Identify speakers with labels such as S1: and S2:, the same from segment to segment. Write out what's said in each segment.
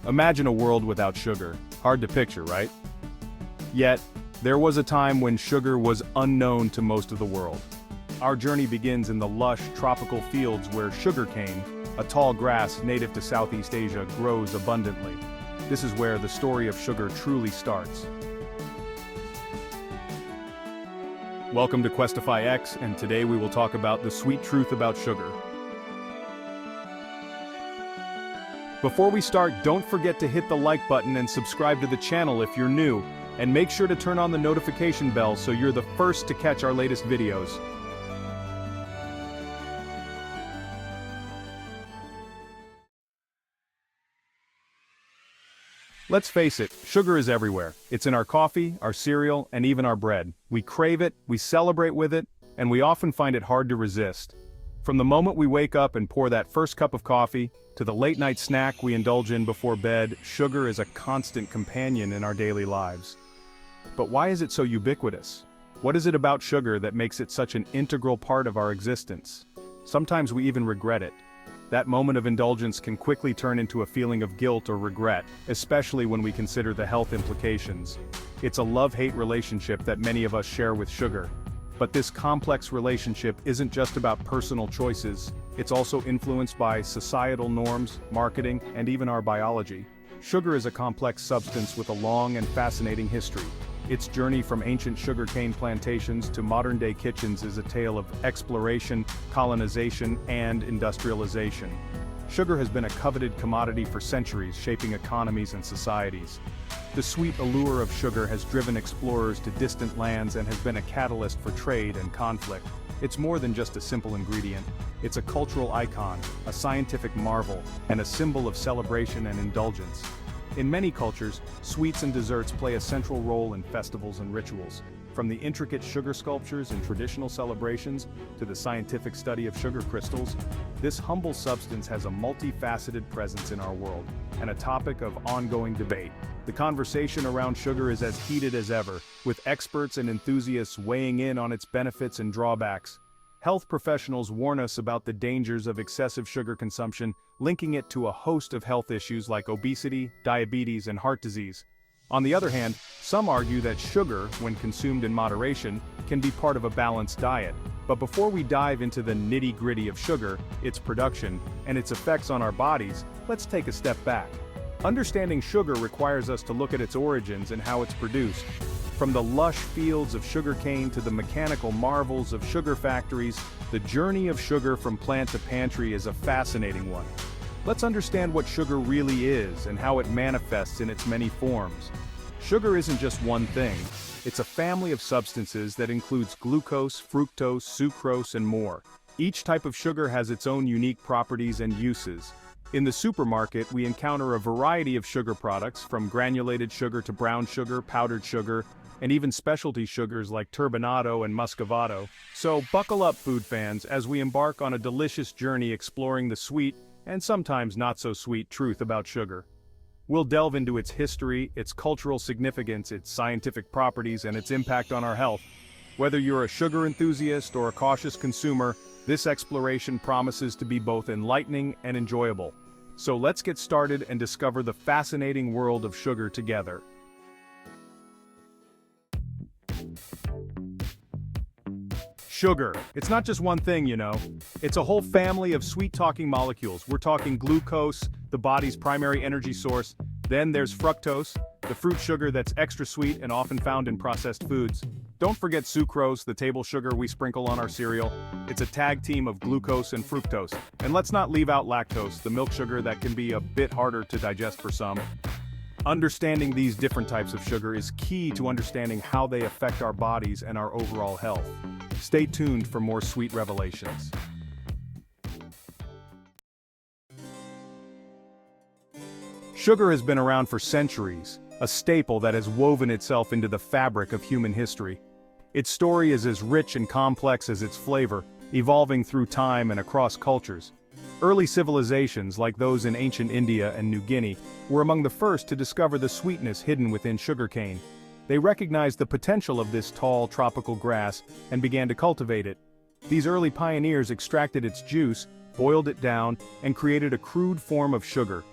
S1: Imagine a world without sugar. Hard to picture, right? Yet, there was a time when sugar was unknown to most of the world. Our journey begins in the lush, tropical fields where sugarcane, a tall grass native to Southeast Asia, grows abundantly. This is where the story of sugar truly starts. Welcome to Questify X, and today we will talk about the sweet truth about sugar. Before we start, don't forget to hit the like button and subscribe to the channel if you're new, and make sure to turn on the notification bell so you're the first to catch our latest videos. Let's face it, sugar is everywhere. It's in our coffee, our cereal, and even our bread. We crave it, we celebrate with it, and we often find it hard to resist. From the moment we wake up and pour that first cup of coffee, to the late-night snack we indulge in before bed, sugar is a constant companion in our daily lives. But why is it so ubiquitous? What is it about sugar that makes it such an integral part of our existence? Sometimes we even regret it. That moment of indulgence can quickly turn into a feeling of guilt or regret, especially when we consider the health implications. It's a love-hate relationship that many of us share with sugar. But this complex relationship isn't just about personal choices, it's also influenced by societal norms, marketing, and even our biology. Sugar is a complex substance with a long and fascinating history. Its journey from ancient sugarcane plantations to modern-day kitchens is a tale of exploration, colonization, and industrialization. Sugar has been a coveted commodity for centuries, shaping economies and societies. The sweet allure of sugar has driven explorers to distant lands and has been a catalyst for trade and conflict. It's more than just a simple ingredient. It's a cultural icon, a scientific marvel, and a symbol of celebration and indulgence. In many cultures, sweets and desserts play a central role in festivals and rituals. From the intricate sugar sculptures in traditional celebrations to the scientific study of sugar crystals, this humble substance has a multifaceted presence in our world, and a topic of ongoing debate. The conversation around sugar is as heated as ever, with experts and enthusiasts weighing in on its benefits and drawbacks. Health professionals warn us about the dangers of excessive sugar consumption, linking it to a host of health issues like obesity, diabetes, and heart disease. On the other hand, some argue that sugar, when consumed in moderation, can be part of a balanced diet. But before we dive into the nitty-gritty of sugar, its production, and its effects on our bodies, let's take a step back. Understanding sugar requires us to look at its origins and how it's produced. From the lush fields of sugarcane to the mechanical marvels of sugar factories, the journey of sugar from plant to pantry is a fascinating one. Let's understand what sugar really is and how it manifests in its many forms. Sugar isn't just one thing. It's a family of substances that includes glucose, fructose, sucrose, and more. Each type of sugar has its own unique properties and uses. In the supermarket, we encounter a variety of sugar products, from granulated sugar to brown sugar, powdered sugar, and even specialty sugars like turbinado and muscovado. So buckle up, food fans, as we embark on a delicious journey exploring the sweet, and sometimes not-so-sweet truth about sugar. We'll delve into its history, its cultural significance, its scientific properties, and its impact on our health. Whether you're a sugar enthusiast or a cautious consumer, this exploration promises to be both enlightening and enjoyable. So let's get started and discover the fascinating world of sugar together. Sugar. It's not just one thing, you know. It's a whole family of sweet-talking molecules. We're talking glucose, the body's primary energy source. Then there's fructose, the fruit sugar that's extra sweet and often found in processed foods. Don't forget sucrose, the table sugar we sprinkle on our cereal. It's a tag team of glucose and fructose. And let's not leave out lactose, the milk sugar that can be a bit harder to digest for some. Understanding these different types of sugar is key to understanding how they affect our bodies and our overall health. Stay tuned for more sweet revelations. Sugar has been around for centuries, a staple that has woven itself into the fabric of human history. Its story is as rich and complex as its flavor, evolving through time and across cultures. Early civilizations, like those in ancient India and New Guinea, were among the first to discover the sweetness hidden within sugarcane. They recognized the potential of this tall, tropical grass and began to cultivate it. These early pioneers extracted its juice, boiled it down, and created a crude form of sugar.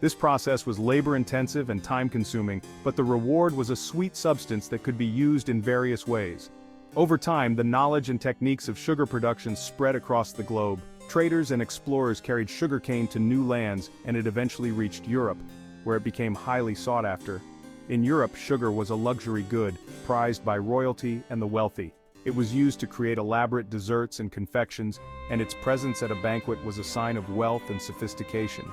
S1: This process was labor-intensive and time-consuming, but the reward was a sweet substance that could be used in various ways. Over time, the knowledge and techniques of sugar production spread across the globe. Traders and explorers carried sugarcane to new lands, and it eventually reached Europe, where it became highly sought after. In Europe, sugar was a luxury good, prized by royalty and the wealthy. It was used to create elaborate desserts and confections, and its presence at a banquet was a sign of wealth and sophistication.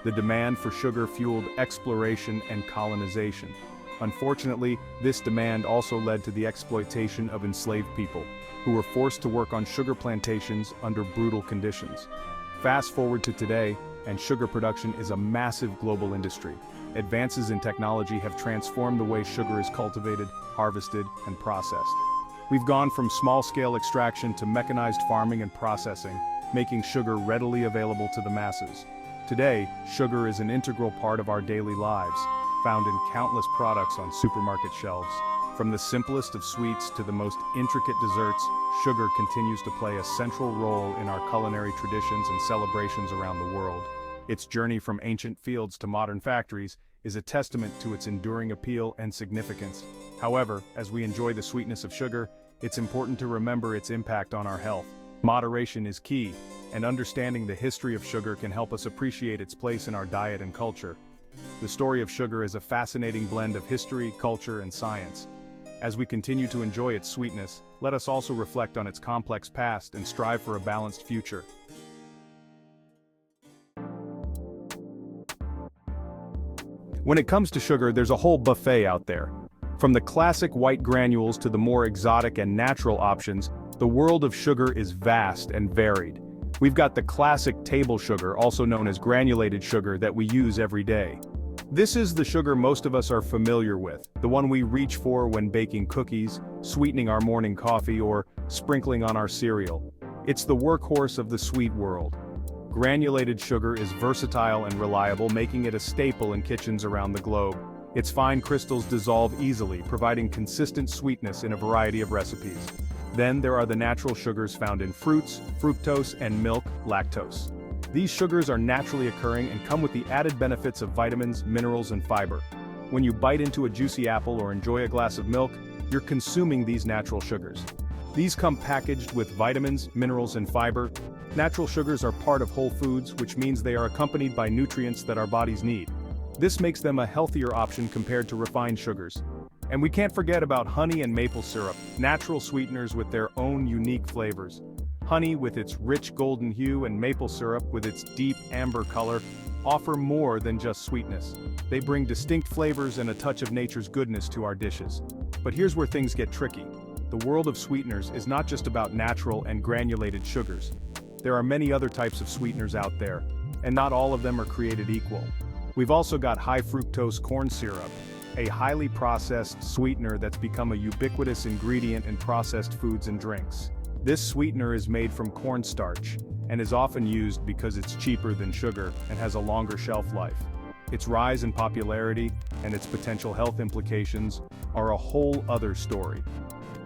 S1: The demand for sugar fueled exploration and colonization. Unfortunately, this demand also led to the exploitation of enslaved people, who were forced to work on sugar plantations under brutal conditions. Fast forward to today, and sugar production is a massive global industry. Advances in technology have transformed the way sugar is cultivated, harvested, and processed. We've gone from small-scale extraction to mechanized farming and processing, making sugar readily available to the masses. Today, sugar is an integral part of our daily lives, found in countless products on supermarket shelves. From the simplest of sweets to the most intricate desserts, sugar continues to play a central role in our culinary traditions and celebrations around the world. Its journey from ancient fields to modern factories is a testament to its enduring appeal and significance. However, as we enjoy the sweetness of sugar, it's important to remember its impact on our health. Moderation is key, and understanding the history of sugar can help us appreciate its place in our diet and culture. The story of sugar is a fascinating blend of history, culture, and science. As we continue to enjoy its sweetness, let us also reflect on its complex past and strive for a balanced future. When it comes to sugar, there's a whole buffet out there. From the classic white granules to the more exotic and natural options, the world of sugar is vast and varied. We've got the classic table sugar, also known as granulated sugar, that we use every day. This is the sugar most of us are familiar with, the one we reach for when baking cookies, sweetening our morning coffee, or sprinkling on our cereal. It's the workhorse of the sweet world. Granulated sugar is versatile and reliable, making it a staple in kitchens around the globe. Its fine crystals dissolve easily, providing consistent sweetness in a variety of recipes. Then there are the natural sugars found in fruits, fructose, and milk, lactose. These sugars are naturally occurring and come with the added benefits of vitamins, minerals, and fiber. When you bite into a juicy apple or enjoy a glass of milk, you're consuming these natural sugars. These come packaged with vitamins, minerals, and fiber. Natural sugars are part of whole foods, which means they are accompanied by nutrients that our bodies need. This makes them a healthier option compared to refined sugars. And we can't forget about honey and maple syrup, natural sweeteners with their own unique flavors. Honey, with its rich golden hue, and maple syrup, with its deep amber color, offer more than just sweetness. They bring distinct flavors and a touch of nature's goodness to our dishes. But here's where things get tricky. The world of sweeteners is not just about natural and granulated sugars. There are many other types of sweeteners out there, and not all of them are created equal. We've also got high fructose corn syrup, a highly processed sweetener that's become a ubiquitous ingredient in processed foods and drinks. This sweetener is made from cornstarch, and is often used because it's cheaper than sugar and has a longer shelf life. Its rise in popularity and its potential health implications are a whole other story.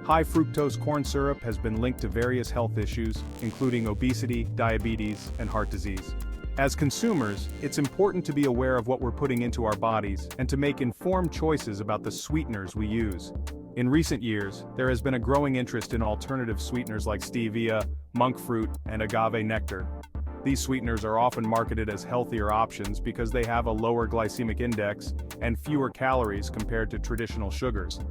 S1: High fructose corn syrup has been linked to various health issues, including obesity, diabetes, and heart disease. As consumers, it's important to be aware of what we're putting into our bodies and to make informed choices about the sweeteners we use. In recent years, there has been a growing interest in alternative sweeteners like stevia, monk fruit, and agave nectar. These sweeteners are often marketed as healthier options because they have a lower glycemic index and fewer calories compared to traditional sugars.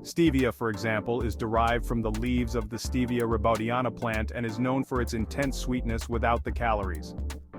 S1: Stevia, for example, is derived from the leaves of the Stevia rebaudiana plant and is known for its intense sweetness without the calories.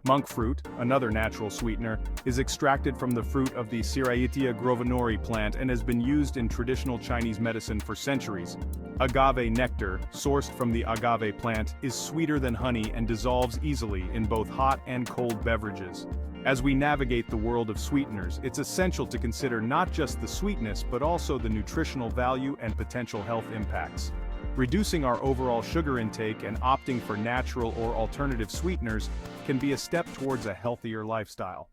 S1: Monk fruit, another natural sweetener, is extracted from the fruit of the Ceraitia grosvenori plant and has been used in traditional Chinese medicine for centuries. Agave nectar, sourced from the agave plant, is sweeter than honey and dissolves easily in both hot and cold beverages. As we navigate the world of sweeteners, it's essential to consider not just the sweetness but also the nutritional value and potential health impacts. Reducing our overall sugar intake and opting for natural or alternative sweeteners can be a step towards a healthier lifestyle.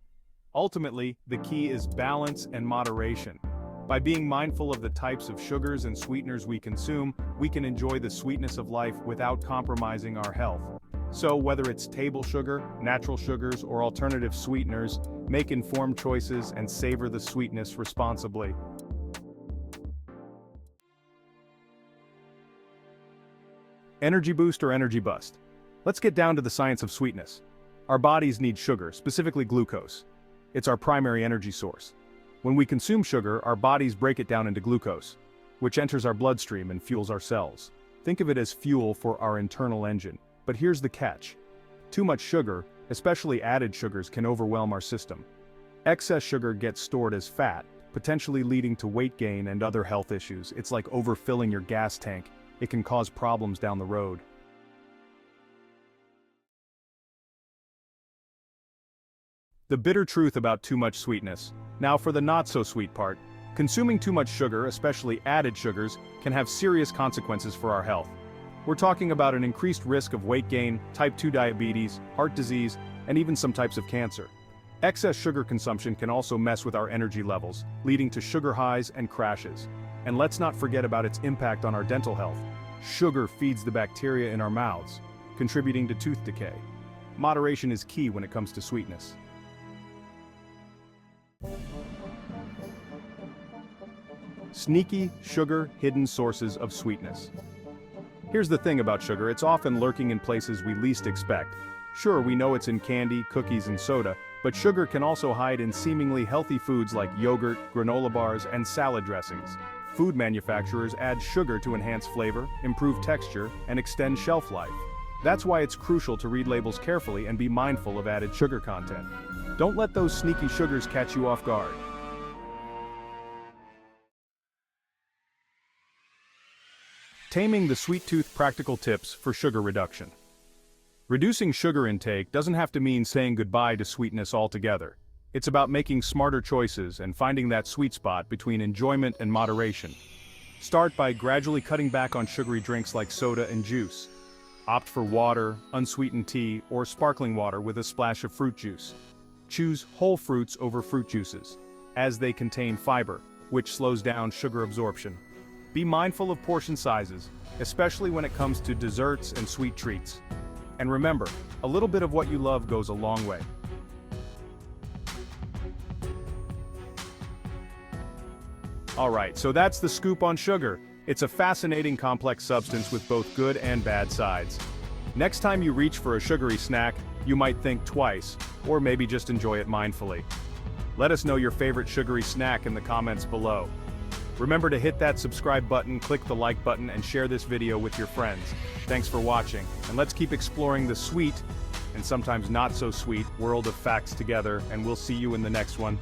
S1: Ultimately, the key is balance and moderation. By being mindful of the types of sugars and sweeteners we consume, we can enjoy the sweetness of life without compromising our health. So whether it's table sugar, natural sugars, or alternative sweeteners, make informed choices and savor the sweetness responsibly. Energy boost or energy bust? Let's get down to the science of sweetness. Our bodies need sugar, specifically glucose. It's our primary energy source. When we consume sugar, our bodies break it down into glucose, which enters our bloodstream and fuels our cells. Think of it as fuel for our internal engine. But here's the catch. Too much sugar, especially added sugars, can overwhelm our system. Excess sugar gets stored as fat, potentially leading to weight gain and other health issues. It's like overfilling your gas tank. It can cause problems down the road. The bitter truth about too much sweetness. Now for the not-so-sweet part. Consuming too much sugar, especially added sugars, can have serious consequences for our health. We're talking about an increased risk of weight gain, type 2 diabetes, heart disease, and even some types of cancer. Excess sugar consumption can also mess with our energy levels, leading to sugar highs and crashes. And let's not forget about its impact on our dental health. Sugar feeds the bacteria in our mouths, contributing to tooth decay. Moderation is key when it comes to sweetness. Sneaky, sugar, hidden sources of sweetness. Here's the thing about sugar, it's often lurking in places we least expect. Sure, we know it's in candy, cookies, and soda, but sugar can also hide in seemingly healthy foods like yogurt, granola bars, and salad dressings. Food manufacturers add sugar to enhance flavor, improve texture, and extend shelf life. That's why it's crucial to read labels carefully and be mindful of added sugar content. Don't let those sneaky sugars catch you off guard. Taming the sweet tooth practical tips for sugar reduction. Reducing sugar intake doesn't have to mean saying goodbye to sweetness altogether. It's about making smarter choices and finding that sweet spot between enjoyment and moderation. Start by gradually cutting back on sugary drinks like soda and juice. Opt for water, unsweetened tea, or sparkling water with a splash of fruit juice. Choose whole fruits over fruit juices, as they contain fiber, which slows down sugar absorption. Be mindful of portion sizes, especially when it comes to desserts and sweet treats. And remember, a little bit of what you love goes a long way. Alright, so that's the scoop on sugar. It's a fascinating complex substance with both good and bad sides. Next time you reach for a sugary snack, you might think twice, or maybe just enjoy it mindfully. Let us know your favorite sugary snack in the comments below. Remember to hit that subscribe button, click the like button, and share this video with your friends. Thanks for watching, and let's keep exploring the sweet, and sometimes not so sweet, world of facts together, and we'll see you in the next one.